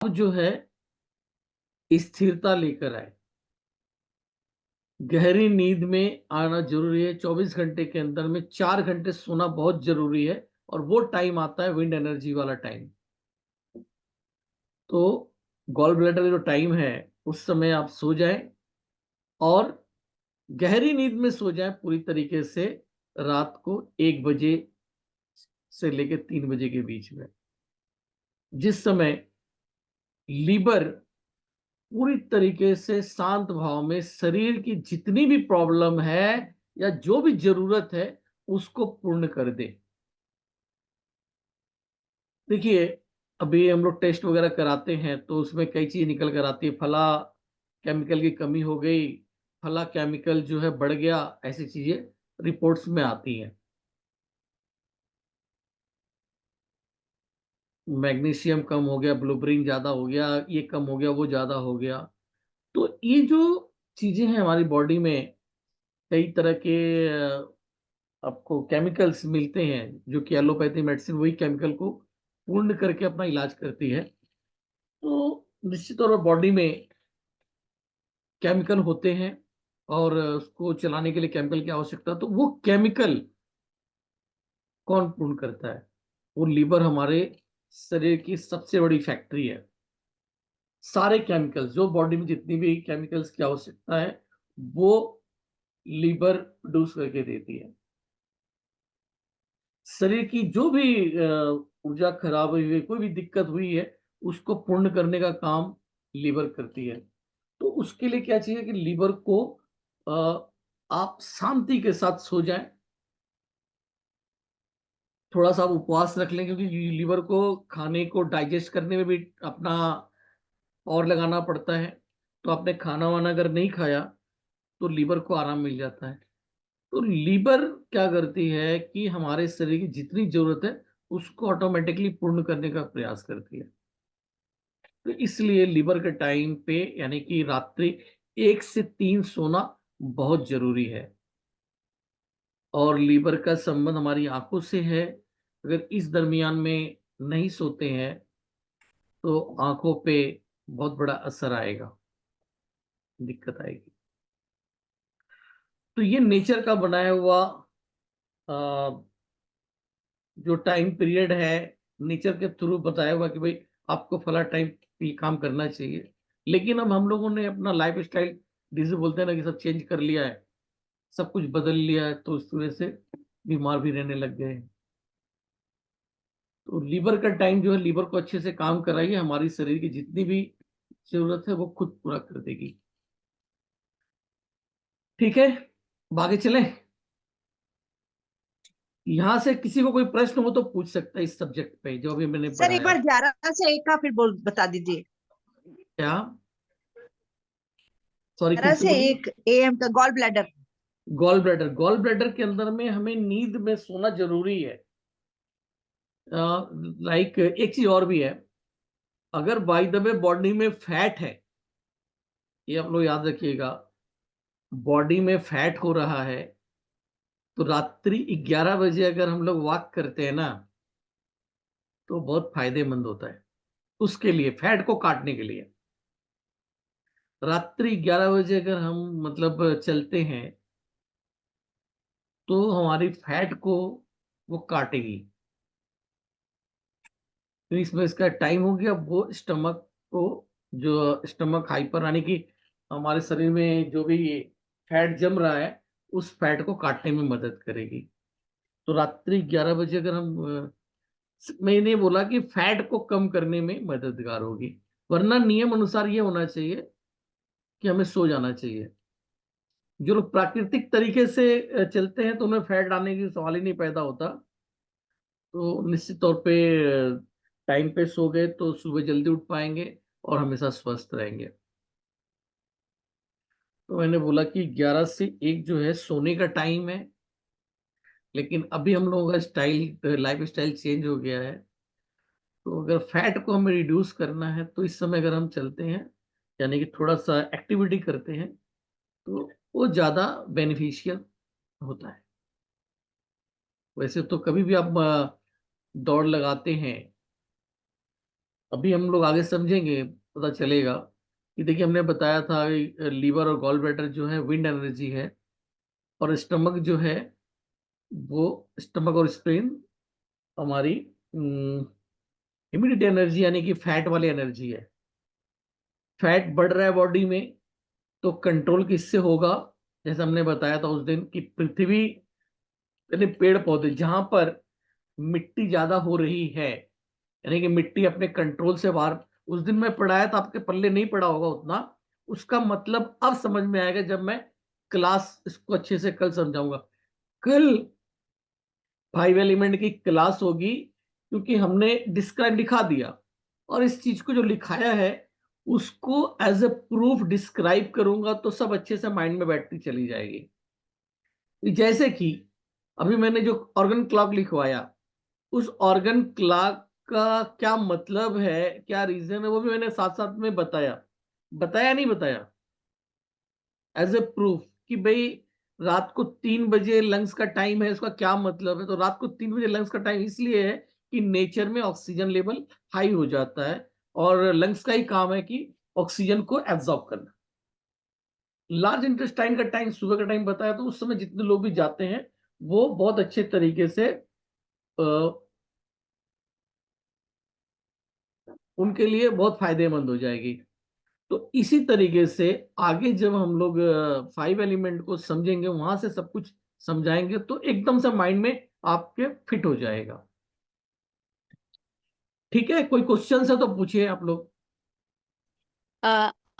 जो है स्थिरता लेकर आए। गहरी नींद में आना जरूरी है। 24 घंटे के अंदर में 4 घंटे सोना बहुत जरूरी है और वो टाइम आता है विंड एनर्जी वाला टाइम। तो गॉल ब्लैडर जो टाइम है उस समय आप सो जाएं और गहरी नींद में सो जाएं पूरी तरीके से रात को 1 बजे से लेकर 3 बजे के बीच में, जिस समय लीवर पूरी तरीके से शांत भाव में शरीर की जितनी भी प्रॉब्लम है या जो भी जरूरत है उसको पूर्ण कर दे। देखिए, अभी हम लोग टेस्ट वगैरह कराते हैं तो उसमें कई चीज निकल कर आती है। फला केमिकल की कमी हो गई, फला केमिकल जो है बढ़ गया, ऐसी चीजें रिपोर्ट्स में आती हैं। मैग्नीशियम कम हो गया, ब्लूब्रिन ज्यादा हो गया, ये कम हो गया, वो ज्यादा हो गया। तो ये जो चीजें हैं हमारी बॉडी में, कई तरह के आपको केमिकल्स मिलते हैं जो कि एलोपैथी मेडिसिन वही केमिकल को पूर्ण करके अपना इलाज करती है। तो निश्चित तौर पर बॉडी में केमिकल होते हैं और उसको चलाने के लिए केमिकल की आवश्यकता, तो वो केमिकल कौन पूर्ण करता है? वो लीवर हमारे शरीर की सबसे बड़ी फैक्ट्री है। सारे केमिकल्स जो बॉडी में जितनी भी केमिकल्स की आवश्यकता है वो लीवर प्रोड्यूस करके देती है। शरीर की जो भी ऊर्जा खराब हुई है, कोई भी दिक्कत हुई है, उसको पूर्ण करने का काम लीवर करती है। तो उसके लिए क्या चाहिए कि लीवर को अ, आप शांति के साथ सो जाएं। थोड़ा सा आप उपवास रख लें क्योंकि लीवर को खाने को डाइजेस्ट करने में भी अपना और लगाना पड़ता है। तो आपने खाना वाना अगर नहीं खाया तो लीवर को आराम मिल जाता है। तो लीवर क्या करती है कि हमारे शरीर की जितनी जरूरत है उसको ऑटोमेटिकली पूर्ण करने का प्रयास करती है। तो इसलिए लीवर के टाइम पे यानी कि रात्रि 1 से 3 सोना बहुत जरूरी है। और लीवर का संबंध हमारी आंखों से है। अगर इस दरमियान में नहीं सोते हैं तो आंखों पे बहुत बड़ा असर आएगा, दिक्कत आएगी। तो ये नेचर का बनाया हुआ अ, जो टाइम पीरियड है, नेचर के थ्रू बताया हुआ कि भाई आपको फला टाइम पे काम करना चाहिए। लेकिन अब हम लोगों ने अपना लाइफ स्टाइल, जिसे बोलते हैं ना, कि सब चेंज कर लिया है, सब कुछ बदल लिया है, तो इस वजह से बीमार भी रहने लग गए हैं। तो लीवर का टाइम जो है, लीवर को अच्छे से काम कराइए, हमारी शरीर की जितनी भी जरूरत है वो खुद पूरा कर देगी। ठीक है, अब आगे चलें। यहां से किसी को कोई प्रश्न हो तो पूछ सकता है इस सब्जेक्ट पे जो अभी मैंने सर एक पढ़ाया। बार 11 से 1 का फिर बोल बता दीजिए। क्या? सॉरी, फिर 11 से से बोलिए। 1 AM का gall bladder. Gall bladder, gall bladder के अंदर में हमें नींद में सोना जरूरी है। लाइक एक चीज और भी है। अगर बाय द वे बॉडी में फैट है, ये आप लोग याद रखिएगा, बॉडी में फैट हो रहा है तो रात्रि 11 बजे अगर हम लोग वॉक करते हैं ना तो बहुत फायदेमंद होता है उसके लिए, फैट को काटने के लिए। रात्रि 11 बजे अगर हम मतलब चलते हैं तो हमारी फैट को वो काटेगी। तो इसमें इसका टाइम हो गया, वो स्टमक को, जो स्टमक हाइपर यानी कि हमारे शरीर में जो भी फैट जम रहा है उस फैट को काटने में मदद करेगी। तो रात्रि 11 बजे अगर हम मैंने बोला कि फैट को कम करने में मददगार होगी। वरना नियम अनुसार ये होना चाहिए कि हमें सो जाना चाहिए। जो लोग प्राकृतिक तरीके से चलते हैं तो उन्हें फैट आने की सवाल ही नहीं पैदा होता। तो निश्चित तौर पे टाइम पे सो गए तो सुबह जल्दी उठ पाएंगे और हमेशा स्वस्थ रहेंगे। तो मैंने बोला कि 11 से 1 जो है सोने का टाइम है। लेकिन अभी हम लोगों का स्टाइल, लाइफ स्टाइल चेंज हो गया है। तो अगर फैट को हमें रिड्यूस करना है तो इस समय अगर हम चलते हैं यानी कि थोड़ा सा एक्टिविटी करते हैं तो वो ज़्यादा बेनिफिशियल होता है। वैसे तो कभी भी आप दौड़ लगाते हैं अभी हम लोग आगे समझेंगे, पता चलेगा कि देखिए हमने बताया था लीवर और गॉल ब्लैडर जो है विंड एनर्जी है, और स्टमक जो है वो, स्टमक और स्प्लेन हमारी इम्यूनिटी एनर्जी यानी कि फैट वाली एनर्जी है। फैट बढ़ रहा है बॉडी में तो कंट्रोल किससे होगा? जैसे हमने बताया था उस दिन कि पृथ्वी यानी पेड़ पौधे जहां पर मिट्टी ज्यादा हो रही है, यानी कि मिट्टी अपने कंट्रोल से बाहर, उस दिन मैं पढ़ाया था, आपके पल्ले नहीं पड़ा होगा उतना। उसका मतलब अब समझ में आएगा जब मैं क्लास इसको अच्छे से कल समझाऊंगा। कल 5 एलिमेंट की क्लास होगी, क्योंकि हमने डिस्क्राइब लिखा दिया, और इस चीज को जो लिखाया है उसको एज ए प्रूफ डिस्क्राइब करूंगा तो सब अच्छे से माइंड में बैठती चली जाएगी। जैसे कि अभी मैंने जो ऑर्गन क्लॉक लिखवाया, उस ऑर्गन क्लॉक का क्या मतलब है, क्या रीजन है, वो भी मैंने साथ साथ में बताया। बताया नहीं बताया? एज ए प्रूफ कि भाई रात को 3 बजे लंग्स का टाइम है, उसका क्या मतलब है? तो रात को 3 बजे लंग्स का टाइम इसलिए है कि नेचर में ऑक्सीजन लेवल हाई हो जाता है, और लंग्स का ही काम है कि ऑक्सीजन को एब्जॉर्ब करना। लार्ज इंटेस्टाइन का टाइम सुबह का टाइम बताया, तो उस समय जितने लोग भी जाते हैं वो बहुत अच्छे तरीके से उनके लिए बहुत फायदेमंद हो जाएगी। तो इसी तरीके से आगे जब हम लोग 5 एलिमेंट को समझेंगे, वहां से सब कुछ समझाएंगे, तो एकदम से माइंड में आपके फिट हो जाएगा। ठीक है, कोई क्वेश्चन है तो पूछिए आप लोग।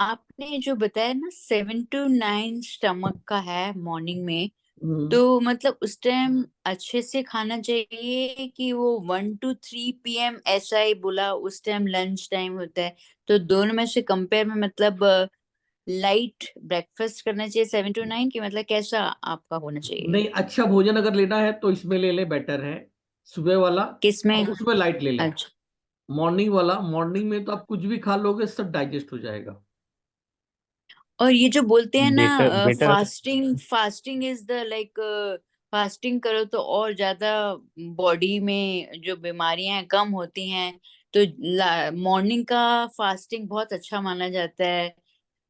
आपने जो बताया ना 7 to 9 स्टमक का है मॉर्निंग में, हम्म, तो मतलब उस टाइम अच्छे से खाना चाहिए कि वो 1 to 3 PM ऐसा ही बोला उस टाइम लंच टाइम होता है, तो दोनों में से कंपेयर में मतलब लाइट ब्रेकफास्ट करना चाहिए 7 to 9 की मतलब कैसा आपका होना चाहिए? नहीं, अच्छा भोजन अगर लेना है तो इसमें ले ले, बेटर है सुबह वाला, किसमें? और उसमें लाइट ले लें। अच्छा। मॉर्निंग वाला, मॉर्निंग में तो आप कुछ भी खा लोगे सब डाइजेस्ट हो जाएगा। और ये जो बोलते हैं बेटर ना better fasting fasting is the like, fasting करो तो और ज्यादा बॉडी में जो बीमारियां हैं कम होती हैं, तो मॉर्निंग का फास्टिंग बहुत अच्छा माना जाता है।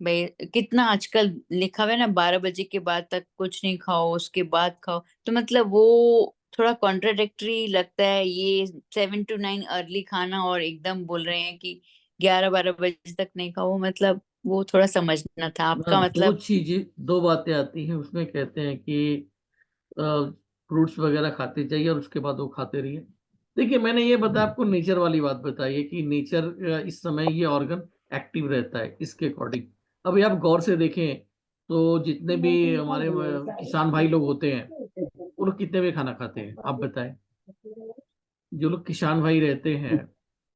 भाई कितना आजकल लिखा हुआ है ना 12 बजे के बाद तक कुछ नहीं खाओ, उसके बाद खाओ, तो मतलब वो थोड़ा कॉन्ट्राडिक्टरी लगता है ये 7 to 9 अर्ली खाना और एकदम बोल रहे हैं कि 11-12 बजे तक नहीं खाओ, मतलब वो थोड़ा समझना था ना, आपका दो मतलब। चीजें, दो बातें आती हैं उसमें, कहते हैं कि फ्रूट्स वगैरह खाते जाइए और उसके बाद वो खाते रहिए। देखिए मैंने ये बताया आपको, नेचर वाली बात बताई है कि नेचर इस समय ये ऑर्गन एक्टिव रहता है इसके अकॉर्डिंग। अभी आप गौर से देखें तो जितने भी हमारे किसान भाई लोग होते हैं, वो लोग कितने भी खाना खाते हैं आप बताएं? जो लोग किसान भाई रहते हैं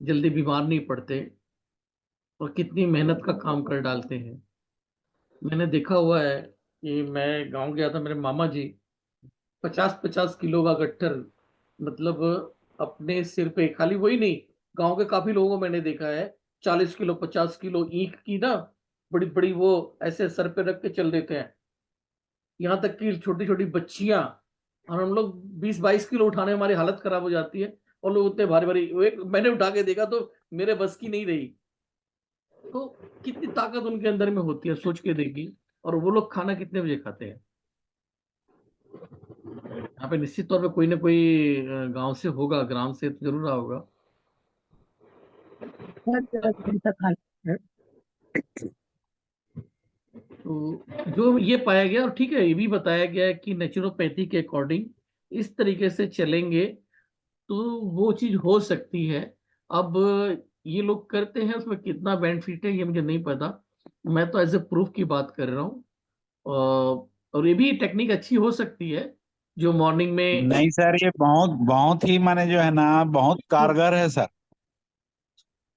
जल्दी बीमार नहीं पड़ते, और कितनी मेहनत का काम कर डालते हैं। मैंने देखा हुआ है कि मैं गांव गया था, मेरे मामा जी 50-50 किलो का गट्ठर, मतलब अपने सिर पे, खाली वही नहीं, गांव के काफी लोगों को मैंने देखा है 40 किलो 50 किलो ईंख की ना, बड़ी बड़ी वो ऐसे सर पे रख के चल देते हैं। यहाँ तक कि छोटी छोटी बच्चियां, और हम लोग 20-22 किलो उठाने में हमारी हालत खराब हो जाती है, और लोग उतने भारी भारी, वो एक मैंने उठा के देखा तो मेरे बस की नहीं रही। तो कितनी ताकत उनके अंदर में होती है, सोच के देखी। और वो लोग खाना कितने बजे खाते हैं? यहाँ पे निश्चित तौर पे कोई ना कोई गांव से होगा, ग्राम से तो जरूर रहा होगा। 10 10 घंटे तक खा है? तो जो ये पाया गया, और ठीक है ये भी बताया गया है कि नेचुरोपैथी के अकॉर्डिंग इस तरीके से चलेंगे तो वो चीज हो सकती है। अब ये लोग करते हैं, उसमें कितना बेनिफिट है ये मुझे नहीं पता, मैं तो एज ए प्रूफ की बात कर रहा हूँ। और ये भी टेक्निक अच्छी हो सकती है जो मॉर्निंग में। नहीं सर, ये बहुत बहुत ही माने जो है ना बहुत कारगर है सर।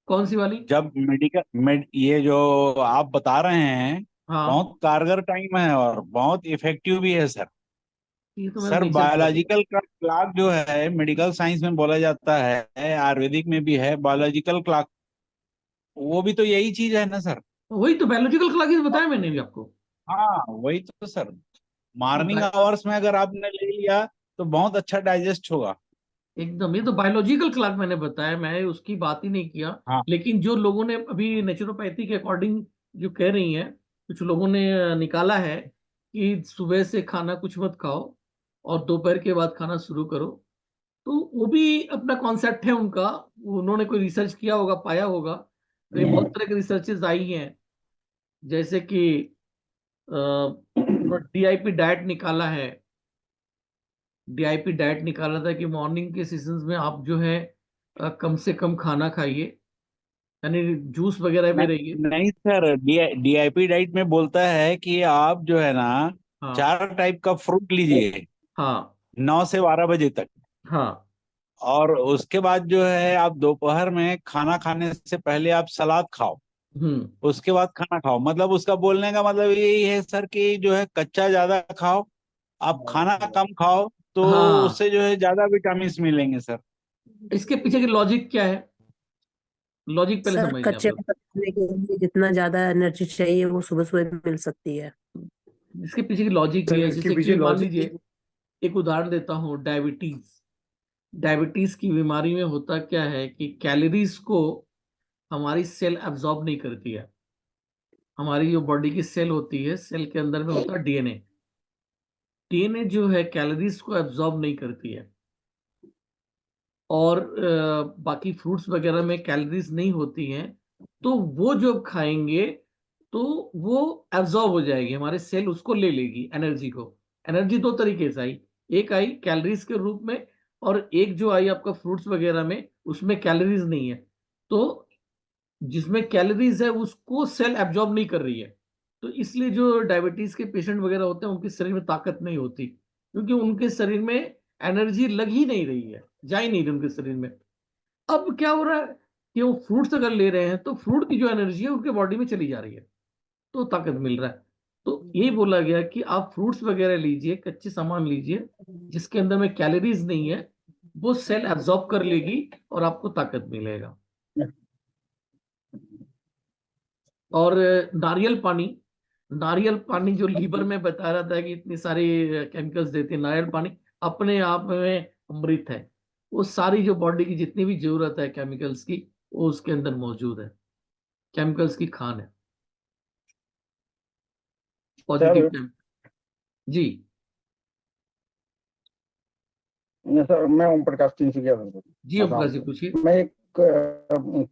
कौन सी वाली? जब ये जो आप बता रहे हैं हाँ, बहुत कारगर टाइम है और बहुत इफेक्टिव भी है सर। ये तो मैंने सर नेचर का देखा। बायोलॉजिकल क्लॉक जो है मेडिकल साइंस में बोला जाता है, आयुर्वेदिक में भी है बायोलॉजिकल क्लॉक, वो भी तो यही चीज है ना सर। वही तो बायोलॉजिकल क्लॉक ही बताया मैंने भी आपको। हाँ वही तो सर, तो मॉर्निंग आवर्स में अगर आपने ले लिया तो बहुत अच्छा डाइजेस्ट होगा। एकदम, ये तो बायोलॉजिकल क्लॉक मैंने बताया, मैं उसकी बात ही नहीं किया। हाँ लेकिन जो लोगों ने अभी नेचुरोपैथी के अकॉर्डिंग जो कह रही हैं, कुछ लोगों ने निकाला है कि सुबह से खाना कुछ मत खाओ और दोपहर के बाद खाना शुरू करो, तो वो भी अपना कॉन्सेप्ट है उनका। उन्होंने कोई रिसर्च किया होगा, पाया होगा। तो ये बहुत तरह की रिसर्चेज आई हैं, जैसे कि डीआईपी डाइट निकाला है। डीआईपी डाइट निकाला था कि मॉर्निंग के सीजन्स में आप जो है कम से कम खाना खाइए, यानी जूस वगैरह में नहीं रहिए। नहीं सर, डीआईपी डाइट में बोलता है कि आप जो है ना हाँ, 4 टाइप का फ्रूट लीजिए हाँ, 9 से 12 बजे तक। हाँ। और उसके बाद जो है आप दोपहर में खाना खाने से पहले आप सलाद खाओ, हम्म। उसके बाद खाना खाओ। मतलब उसका बोलने का मतलब यही है सर कि जो है कच्चा ज्यादा खाओ, आप खाना कम खाओ, तो हाँ, उससे जो है ज्यादा विटामिन मिलेंगे सर। इसके पीछे की लॉजिक क्या है? लॉजिक पहले सर समझिए आप कच्चे लोग। में खाने के लिए जितना ज्यादा एनर्जी चाहिए वो सुबह सुबह मिल सकती है। इसके पीछे की लॉजिक ये सर है, इसके जैसे पीछे कि मान लॉजिक। लीजिए, एक उदाहरण देता हूँ, डायबिटीज। डायबिटीज की बीमारी में होता क्या है कि कैलोरीज को हमारी सेल एब्जॉर्ब नहीं करती है। हमारी जो बॉडी की सेल होती है, सेल के अंदर में होता है डीएनए। डीएनए जो है कैलोरीज को एब्जॉर्ब नहीं करती है। और बाकी फ्रूट्स वगैरह में कैलोरीज नहीं होती हैं, तो वो जो खाएंगे तो वो एब्जॉर्ब हो जाएगी, हमारे सेल उसको ले लेगी एनर्जी को। एनर्जी दो तरीके से आई, एक आई कैलोरीज के रूप में, और एक जो आई आपका फ्रूट्स वगैरह में, उसमें कैलोरीज नहीं है। तो जिसमें कैलोरीज है उसको सेल एब्जॉर्ब नहीं कर रही है। तो इसलिए जो डायबिटीज के पेशेंट वगैरह होते हैं उनके शरीर में ताकत नहीं होती, क्योंकि उनके शरीर में एनर्जी लग ही नहीं रही है, जा ही नहीं रही उनके शरीर में। अब क्या हो रहा है कि वो फ्रूट्स अगर ले रहे हैं तो फ्रूट की जो एनर्जी है उनके बॉडी में चली जा रही है, तो ताकत मिल रहा है। तो यही बोला गया कि आप फ्रूट्स वगैरह लीजिए, कच्चे सामान लीजिए जिसके अंदर में कैलोरीज नहीं है, वो सेल एब्जॉर्ब कर लेगी और आपको ताकत मिलेगा। और नारियल पानी, नारियल पानी जो लीवर में बता रहा था कि इतनी सारी केमिकल्स देते हैं, नारियल पानी अपने आप में अमृत है। वो सारी जो बॉडी की जितनी भी जरूरत है केमिकल्स की, वो उसके अंदर मौजूद है। केमिकल्स की खान है, पॉजिटिव सर केम जी। सर मैं ओम प्रकाश सिंह से जी ओम आसाम प्रकाश जी, से। पूछिए। मैं एक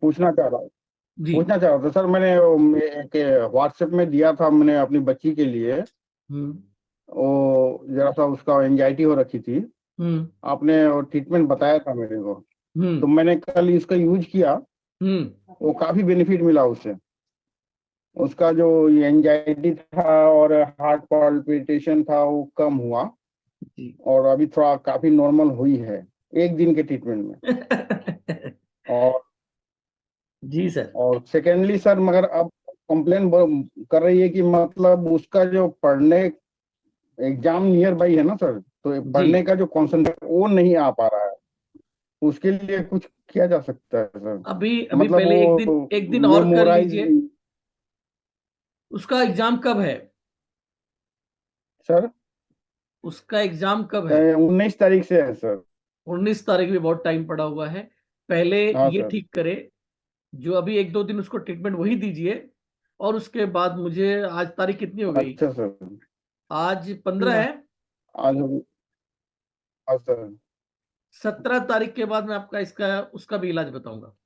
पूछना चाह रहा हूँ। जी। पूछना चाह रहा था सर, मैंने एक व्हाट्सएप में दिया था मैंने अपनी बच्ची के लिए। हम्म। वो जरा सा उसका एंजाइटी हो रखी थी। हम्म। आपने ट्रीटमेंट बताया था मेरे को, तो हम्म। मैंने कल इसका यूज किया। हम्म। वो काफी बेनिफिट मिला उससे। उसका जो एंजाइटी था और हार्ट पल्पिटेशन था वो कम हुआ, जी। और अभी थोड़ा काफी नॉर्मल हुई है 1 दिन के ट्रीटमेंट में। और जी सर। सेकेंडली सर, मगर अब कंप्लेन कर रही है कि मतलब उसका जो पढ़ने, एग्जाम नियर बाई है ना सर, तो जी। पढ़ने का जो कॉन्सेंट्रेट वो नहीं आ पा रहा है। उसके लिए कुछ किया जा सकता है सर? अभी अभी मतलब पहले वो एक दिन और कर मेमोराइज। लीजिए। उसका एग्जाम कब है? सर उसका एग्जाम कब है? 19 तारीख से है सर। 19 तारीख में बहुत टाइम पड़ा हुआ है। पहले हाँ ये सर। ठीक करे, जो अभी एक दो दिन उसको ट्रीटमेंट वही दीजिए। और उसके बाद मुझे, आज तारीख कितनी हो गई? अच्छा सर। आज 15 है। आज हाँ सर। 17 तारीख के बाद मैं आपका इसका उसका भी इलाज बताऊंगा,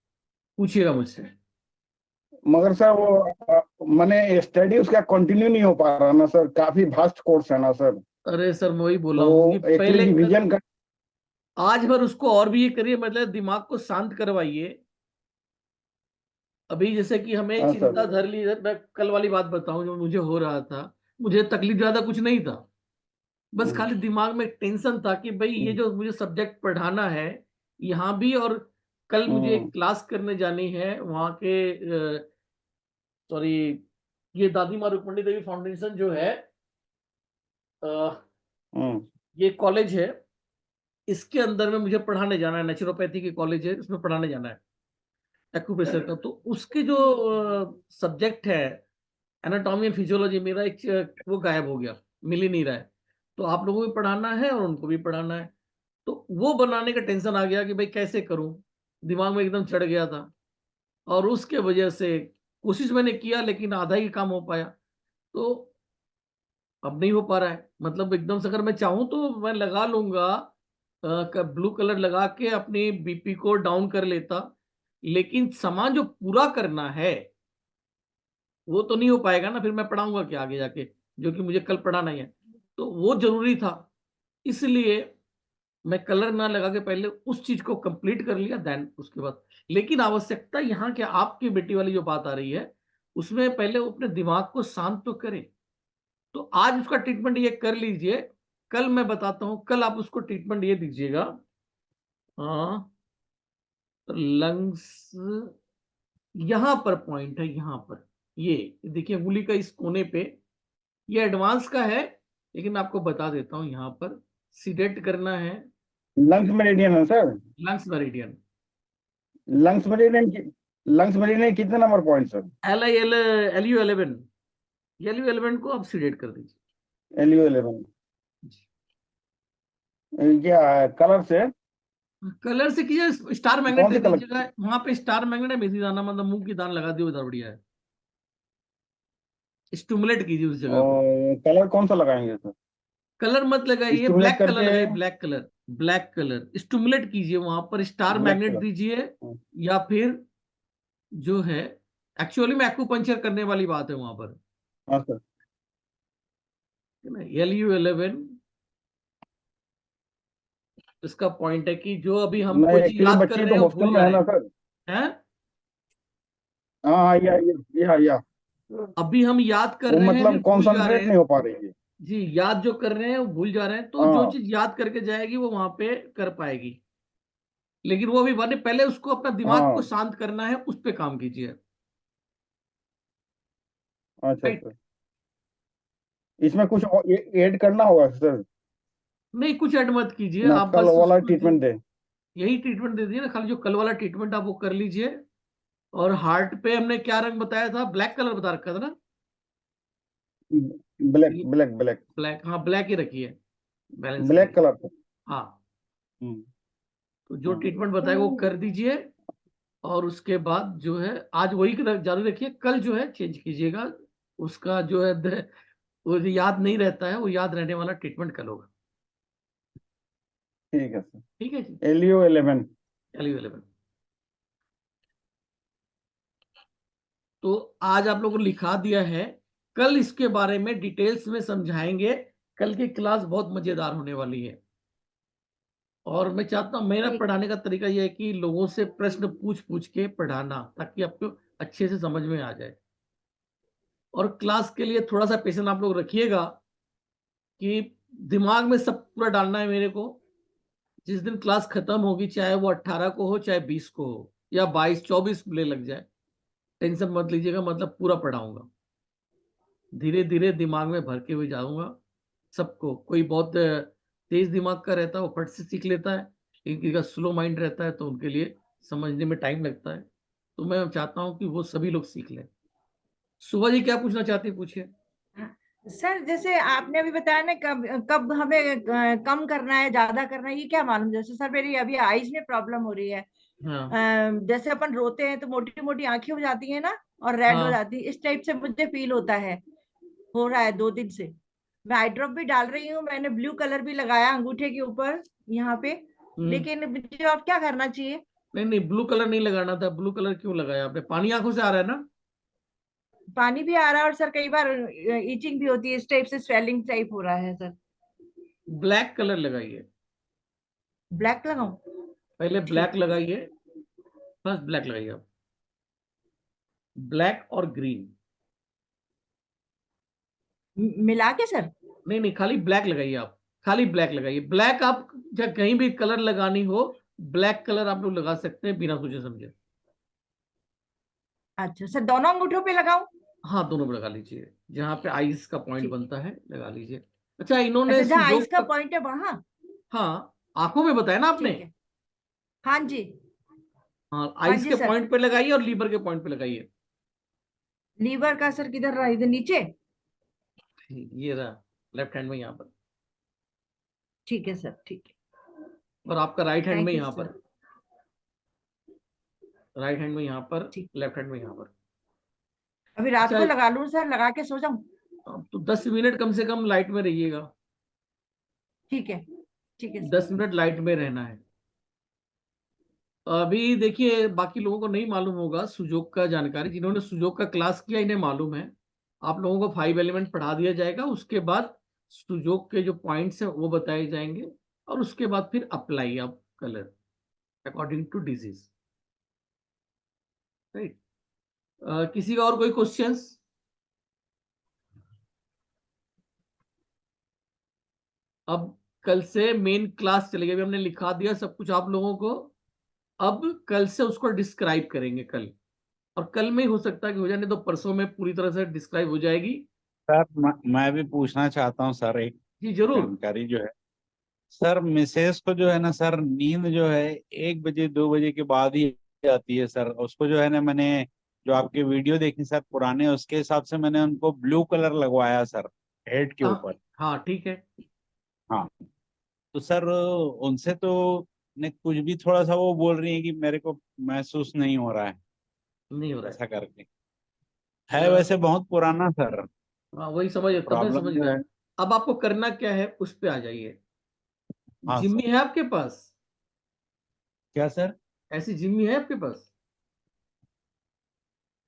पूछिएगा मुझसे। मगर सर वो मैंने स्टडी उसका कंटिन्यू नहीं हो पा रहा ना सर, काफी वास्ट कोर्स है ना सर। अरे सर, मैं वही बोला तो हूँ कि एक्चुअली पहले रिवीजन कर। आज भर उसको और भी ये करिए, मतलब दिमाग को शांत करवाइए। अभी जैसे कि हमें हाँ सर। चिंता धर ली, मैं कल वाली बात बताऊं जो मुझे हो रहा था। मुझे तकलीफ ज्यादा कुछ नहीं था, बस हम्म, खाली दिमाग में टेंशन था कि भाई ये हम्म, जो मुझे सब्जेक्ट पढ़ाना है यहाँ भी, और कल मुझे एक हम्म, क्लास करने जानी है वहाँ के, सॉरी, ये दादी माँ रुक्मणी देवी फाउंडेशन जो है, अ, हम्म, ये कॉलेज है, इसके अंदर में मुझे पढ़ाने जाना है। नेचुरोपैथी की कॉलेज है, इसमें पढ़ाने जाना है एक्यूप्रेशर का। तो उसके जो सब्जेक्ट है एनाटॉमी एंड फिजियोलॉजी, मेरा एक वो गायब हो गया, मिल ही नहीं रहा है। तो आप लोगों को भी पढ़ाना है और उनको भी पढ़ाना है। तो वो बनाने का टेंशन आ गया कि भाई कैसे करूं, दिमाग में एकदम चढ़ गया था। और उसके वजह से कोशिश मैंने किया लेकिन आधा ही काम हो पाया। तो अब नहीं हो पा रहा है, मतलब एकदम से अगर मैं चाहूँ तो मैं लगा लूँगा, ब्लू कलर लगा के अपनी बीपी को डाउन कर लेता, लेकिन सामान जो पूरा करना है, वो तो नहीं हो पाएगा ना, फिर मैं पढ़ाऊँगा क्या आगे जाके, जो कि मुझे कल पढ़ाना ही है। तो वो ज़रूरी था, इसलिए मैं कलर ना लगा के पहले उस चीज़ को कंप्लीट कर लिया, देन उसके बाद। लेकिन आवश्यकता यहाँ क्या, आपकी बेटी वाली जो बात आ रही है, उसमें पहले वो अपने दिमाग को शांत तो करे। तो आज उसका ट्रीटमेंट ये कर लीजिए, कल मैं बताता हूँ, कल आप उसको ट्रीटमेंट ये दीजिएगा। लंग्स यहाँ पर पॉइंट है, यहाँ पर ये देखिए उंगली का इस कोने पे, ये एडवांस का है, लेकिन मैं आपको बता देता हूँ, यहाँ पर सीडेट करना है लंग्स मेरिडियन है sir. Lungs meridian. Lungs meridian lungs meridian कितने number point sir? LU11, LU11 को आप सीडेट कर दीजिए। LU11 क्या कलर से? कलर से कीजिए, स्टार मैग्नेट कौन दे से कलर? दीजिएगा, वहां पे स्टार मैग्नेट है, मेथी दाना, मतलब मूंग की दाल लगा दियो, इधर बढ़िया है। स्टिमुलेट कीजिए उस जगह को। और कलर कौन सा लगाएंगे सर? कलर मत लगाइए, स्टिमुलेट ब्लैक कलर करके लगाइए, black colour. Black colour stimulate कीजिए, वहां पर स्टार ब्लैक मैग्नेट कलर। दीजिए, या फिर जो है, एक्चुअली में एक्यूपंक्चर करने वाली बात है वहां पर, हाँ सर। है ना। LU11 इसका पॉइंट है कि जो अभी हम नहीं कोई चीज एक्चुअली याद कर बच्ची रहे तो हैं वो हॉस्टल भूल में जा है रहे ना हैं। सर। हैं? हाँ या अभी हम याद कर वो रहे हैं, फिर मतलब भूल जा रहे कॉन्सेंट्रेट हैं। नहीं हो पा रही है। जी, याद जो कर रहे हैं वो भूल जा रहे हैं, तो जो हाँ चीज याद करके जाएगी वो वहां पे कर पाएगी। लेकिन वो अभी बने, पहले उसको अपना दिमाग को हाँ। शांत करना है, उस पे काम कीजिए। अच्छा राइट। सर, इसमें कुछ ऐड करना होगा सर? नहीं, कुछ ऐड मत कीजिए, ना आप कल बस वाला उसको ट्रीटमेंट दे? यही ट्रीटमेंट दे दिए ना, खाली जो कल वाला ट्रीटमेंट आप वो कर लीजिए। और हार्ट पे हमने क्या रंग बताया था, ब्लैक कलर बता रखा था ना। ब्लैक ये ब्लैक ब्लैक ब्लैक, हाँ ब्लैक ही रखिए, बैलेंस ब्लैक रहिए। Colour sir. हाँ, हम्म, तो जो हाँ ट्रीटमेंट बताया वो कर दीजिए। और उसके बाद जो है, आज वही जारी रखिए, कल जो है चेंज कीजिएगा। उसका जो है वो जो याद नहीं रहता है, वो याद रहने वाला ट्रीटमेंट कल होगा। ठीक है सर। ठीक है जी। LU11। LU11 तो आज आप लोगों को लिखा दिया है, कल इसके बारे में डिटेल्स में समझाएंगे। कल की क्लास बहुत मजेदार होने वाली है। और मैं चाहता हूँ, मेरा ठीक। पढ़ाने का तरीका यह है कि लोगों से प्रश्न पूछ पूछ के पढ़ाना, ताकि आपको अच्छे से समझ में आ जाए। और क्लास के लिए थोड़ा सा पेशेंस आप लोग रखिएगा, कि दिमाग में सब पूरा डालना है मेरे को। जिस दिन क्लास खत्म होगी, चाहे वो 18 को हो, चाहे 20 को हो, या 22 24 ले लग जाए, टेंशन मत लीजिएगा, मतलब पूरा पढ़ाऊंगा। धीरे धीरे दिमाग में भर के हुए जाऊंगा सबको। कोई बहुत तेज दिमाग का रहता है, वो फट से सीख लेता है, लेकिन किसी का स्लो माइंड रहता है, तो उनके लिए समझने में टाइम लगता है। तो मैं चाहता हूँ कि वो सभी लोग सीख लें। सुबह जी क्या पूछना चाहती है, पूछिए। सर जैसे आपने अभी बताया ना, कब कब हमें कम करना है ज्यादा करना है, ये क्या मालूम। जैसे सर मेरी अभी आईज में प्रॉब्लम हो रही है। हाँ जैसे अपन रोते हैं तो मोटी मोटी आंखें हो जाती है ना, और रेड हो हाँ। जाती है, इस टाइप से मुझे फील होता है, हो रहा है 2 दिन से। मैं आई ड्रॉप भी डाल रही हूँ, मैंने ब्लू कलर भी लगाया अंगूठे के ऊपर यहाँ पे। लेकिन मुझे और क्या करना चाहिए? नहीं नहीं, ब्लू कलर नहीं लगाना था। ब्लू कलर क्यों लगाया आपने, पानी आंखों से आ रहा है ना। पानी भी आ रहा है, और सर कई बार इचिंग भी होती है, इस टाइप से स्वेलिंग टाइप हो रहा है सर। ब्लैक कलर लगाइए, ब्लैक लगाऊं? पहले ब्लैक ठीक है। लगाइए। फर्स्ट ब्लैक लगाइए आप, ब्लैक और ग्रीन। मिला के सर? नहीं नहीं, खाली ब्लैक लगाइए आप, खाली ब्लैक लगाइए। ब्लैक आप जब कहीं भी कलर लगानी हो, ब्लैक कलर आप लोग लगा सकते हैं बिना सोचे समझे। अच्छा सर, दोनों अंगूठों पे लगाऊं? हाँ, दोनों पे लगा लीजिए, जहाँ पे आईज का पॉइंट ठीक। बनता है लगा लीजिए। अच्छा, इन्होंने अच्छा, जहाँ आइस सुडोक का पॉइंट है वहां? हाँ, आंखों में बताया ना आपने। ठीक है। हाँ जी। हाँ, हाँ आईज जी के सर। पॉइंट पे लगाइए और लीवर के पॉइंट पे लगाइए। लीवर का सर किधर रहा, इधर नीचे? ये रहा, लेफ्ट हैंड में यहाँ पर। ठीक है सर, ठीक है। और आपका राइट हैंड में थैंक यू यहाँ सर। पर, राइट हैंड में यहाँ पर, ठीक। लेफ्ट हैंड में यहाँ पर। अभी रात अच्छा, को लगा लूं सर, लगा के सो जाऊं? अब तो 10 मिनट कम से कम लाइट में रहिएगा। ठीक है, ठीक है सर। 10 मिनट लाइट में रहना है। अभी देखिए, बाकी लोगों को नहीं मालूम होगा सुजोग का जानकारी, जिन्होंने सुजोग का क्लास किया इन्हें मालूम है। आप लोगों को 5 एलिमेंट पढ़ा दिया जाएगा, उसके बाद सुजोग के जो पॉइंट्स हैं वो बताए जाएंगे, और उसके बाद फिर apply of colour according to disease. Right. किसी का और कोई क्वेश्चंस? अब कल से मेन क्लास चलेगी। अभी हमने लिखा दिया सब कुछ आप लोगों को, अब कल से उसको डिस्क्राइब करेंगे कल, और कल में ही हो सकता है कि हो जाए, नहीं तो परसों में पूरी तरह से डिस्क्राइब हो जाएगी। सर मैं भी पूछना चाहता हूँ सर, एक जी जरूर। जानकारी जो है सर, मिसेस को जो है ना सर, नींद जो है 1 बजे 2 बजे के बाद ही आती है सर। उसको जो है ना, मैंने जो आपके वीडियो देखी सर पुराने, उसके हिसाब से मैंने उनको ब्लू कलर लगवाया सर हेड के हाँ ऊपर। हाँ ठीक है। हाँ, तो सर उनसे तो ने कुछ भी थोड़ा सा वो बोल रही है कि मेरे को महसूस नहीं हो रहा है नहीं हो रहा ऐसा करके। है। है वैसे बहुत पुराना सर। हाँ वही समझ, तब मैं प्रॉब्लम समझ जो गया। है। अब आपको करना क्या है उस पे आ जाइए। हाँ जिम्मी सर। है आपके पास? क्या सर? ऐसी जिम्मी है आपके पास?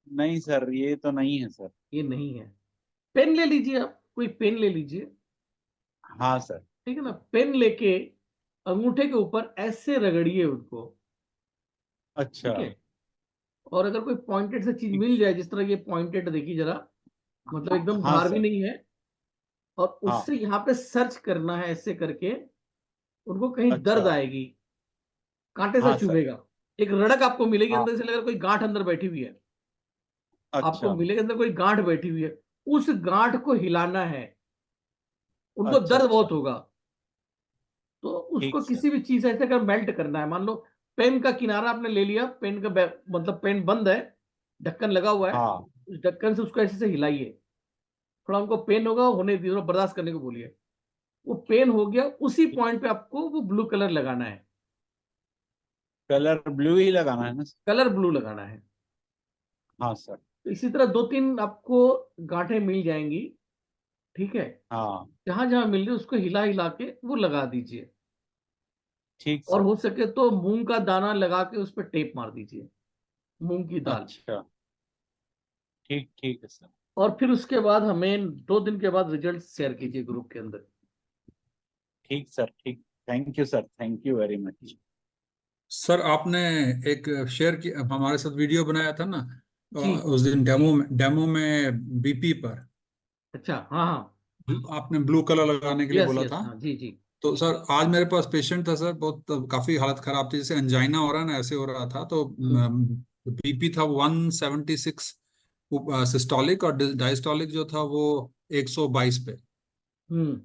नहीं सर, ये तो नहीं है सर। ये नहीं है। पेन ले लीजिए, आप कोई पेन ले लीजिए। हाँ सर। ठीक है ना, पेन लेके अंगूठे के ऊपर ऐसे रगड़िए उनको। अच्छा। ठीक है। और अगर कोई पॉइंटेड से चीज ठीक। मिल जाए, जिस तरह ये पॉइंटेड देखिए जरा, मतलब एकदम हाँ धार भी सर। नहीं है, और हाँ। उससे यहाँ पे सर्च करना है ऐसे करके, उनको कहीं दर्द अच्छा। आएगी, कांटे से हाँ सर। चुभेगा। एक रड़क आपको मिलेगी हाँ। अंदर से, लगेगा कोई गांठ अंदर बैठी हुई है। आपको अच्छा। मिलेगा अंदर कोई गांठ बैठी हुई है, उस गांठ को हिलाना है। उनको अच्छा। दर्द अच्छा। बहुत होगा, तो उसको ठीक सर। किसी भी चीज ऐसे कर मेल्ट करना है। मान लो पेन का किनारा आपने ले लिया, पेन का मतलब पेन बंद है, ढक्कन लगा हुआ है, हाँ। उस ढक्कन से उसको ऐसे से हिलाइए। थोड़ा उनको पेन होगा, होने दीजिए, थोड़ा बर्दाश्त करने को बोलिए। वो पेन हो गया, उसी पॉइंट पे आपको वो ब्लू कलर लगाना है। कलर ब्लू ही लगाना है ना सर? कलर ब्लू लगाना है। हाँ सर। तो इसी तरह 2-3 आपको गांठें मिल जाएंगी। ठीक है। हाँ। जहां जहां मिल रही है उसको हिला हिला के वो लगा दीजिए। ठीक और सर। हो सके तो मूंग का दाना लगा के उस पर टेप मार दीजिए, मूंग की दाल। अच्छा। ठीक ठीक है सर। और फिर उसके बाद हमें 2 दिन के बाद रिजल्ट शेयर कीजिए ग्रुप के अंदर। ठीक सर। ठीक। Thank you sir, thank you very much. Sir आपने एक शेयर की हमारे साथ वीडियो बनाया था ना, जी। उस दिन डेमो में बीपी पर अच्छा हाँ हाँ। आपने ब्लू कलर लगाने के लिए यस बोला यस था। हाँ जी जी। तो सर आज मेरे पास पेशेंट था सर, बहुत काफी हालत खराब थी, जैसे एंजाइना हो रहा है ना, ऐसे हो रहा था। तो हम्म बीपी था 176 सिस्टोलिक, और डायस्टोलिक जो था वो 122 पे। हम्म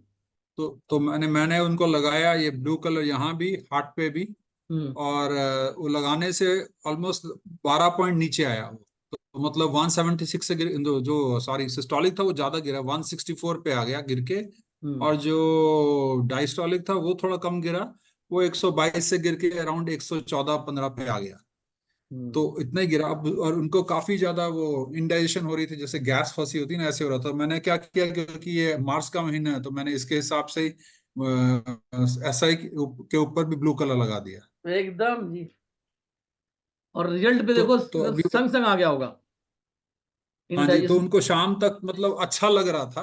तो मैंने उनको लगाया ये ब्लू कलर यहाँ भी, हार्ट पे भी। हम्म और वो लगाने से ऑलमोस्ट 12 पॉइंट नीचे आया वो। तो मतलब 176 से गिर, जो सॉरी सिस्टोलिक था वो ज्यादा गिरा, 164 पे आ गया गिर के। हम्म और जो डायस्टोलिक था वो थोड़ा कम गिरा, वो 122 से गिर के अराउंड 114-15 पे आ गया। तो हम्म। इतना ही गिरा और उनको काफी ज्यादा वो इंडाइजेशन हो रही थी, जैसे गैस फंसी होती है ना, ऐसे हो रहा था। मैंने क्या किया, क्योंकि ये मार्च का महीना है, तो मैंने इसके हिसाब से ही SI के ऊपर भी ब्लू कलर लगा दिया। एकदम जी। और रिजल्ट पे तो देखो तो अभी संग संग आ गया होगा हाँ जी, तो इंडाइजेशन। उनको शाम तक मतलब अच्छा लग रहा था।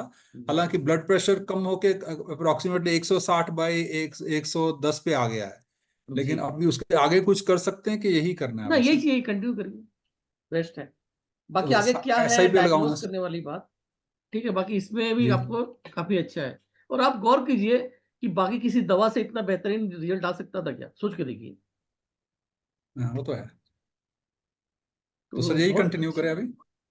हालांकि ब्लड प्रेशर कम होके अप्रोक्सीमेटली 160/110 पे आ गया है। जी। लेकिन अभी उसके आगे कुछ कर सकते हैं कि यही करना है ना अभी यही सर? चाहिए, कंटिन्यू करिए, बेस्ट है। बाकी तो आगे क्या है SI पे लगाऊंगा डायग्नोस सर? करने वाली बात। ठीक है, बाकी इसमें भी जी। आपको काफी अच्छा है। और आप गौर कीजिए कि बाकी किसी दवा से इतना बेहतरीन रिजल्ट आ सकता था क्या, सोच के देखिए। हाँ, वो तो है। तो तो सर यही बहुत कंटिन्यू अच्छी। करें अभी?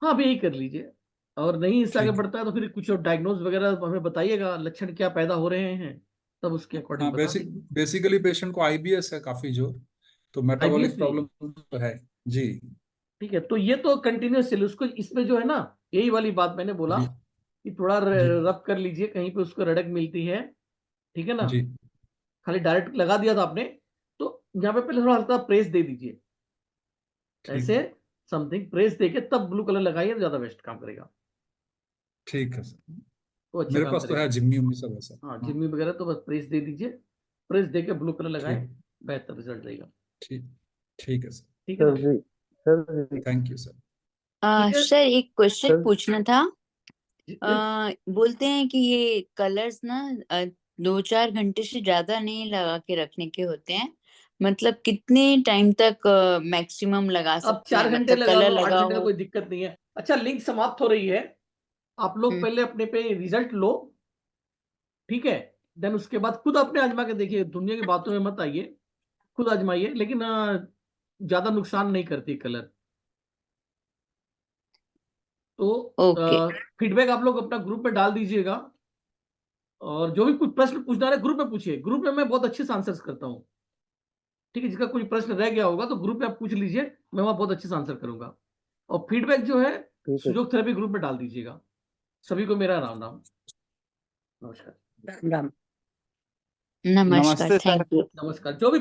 हाँ अभी यही कर लीजिए। और नहीं इससे आगे ठीक। बढ़ता है तो फिर कुछ डायग्नोज वगैरह हमें बताइएगा, लक्षण क्या पैदा हो रहे हैं, तब उसके अकॉर्डिंग हाँ, बता देंगे। बेसिकली पेशेंट को IBS है काफी जो, तो आईबीएस मेटाबॉलिक भी? प्रॉब्लम तो है। जी। ठीक है, तो ये तो कंटिन्यूस चले उसको। इसमें जो है ना, यही वाली बात मैंने बोला जी। कि थोड़ा जी। रब कर लीजिए कहीं पे उसको रड़क मिलती है। ठीक है ना। जी। खाली डायरेक्ट लगा दिया था आपने, यहाँ पे पहले थोड़ा हल्का प्रेस दे दीजिए, ठीक ऐसे है, समथिंग प्रेस देके तब ब्लू कलर लगाइए तो ज्यादा बेस्ट काम करेगा, ठीक है सर। वो अच्छा मेरे काम पास तो है करेगा। जिम्नी उम्नी सब ऐसा। हाँ, हाँ, जिम्मी वगैरह तो बस प्रेस दे दीजिए, प्रेस देके ब्लू कलर लगाए, ठीक बेहतर रिजल्ट देगा। ठीक ठीक है सर। ठीक है ना? Sir ji thank you sir. ठीक है सर एक क्वेश्चन सर पूछना था। जी, बोलते हैं कि ये कलर्स ना 2-4 घंटे से ज्यादा नहीं लगा के रखने के होते हैं, मतलब कितने टाइम तक मैक्सिमम लगा अब सकते 4 हैं, घंटे मतलब लगा कलर लो, 8 लगा घंटे का हो। कोई दिक्कत नहीं है। अच्छा, लिंक समाप्त हो रही है, आप लोग हम्म, पहले अपने पे रिजल्ट लो, ठीक है? देन उसके बाद खुद अपने आजमा के देखिए, दुनिया की बातों में मत आइए, खुद आजमाइए, लेकिन ज्यादा नुकसान नहीं करती कलर। तो ओके। फीडबैक आप लोग अपना ग्रुप में डाल दीजिएगा, और जो भी कुछ प्रश्न पूछना है ग्रुप में पूछिए, ग्रुप में मैं बहुत अच्छे से आंसर्स करता हूँ। ठीक है, जिसका कोई प्रश्न रह गया होगा तो ग्रुप में आप पूछ लीजिए, मैं वहां बहुत अच्छे से आंसर करूंगा। और फीडबैक जो है ठीक है। सुजोग थेरेपी ग्रुप में डाल दीजिएगा। सभी को मेरा राम राम, नमस्कार। राम राम। नमस्कार, नमस्ते सर। Thank you. नमस्कार। जो भी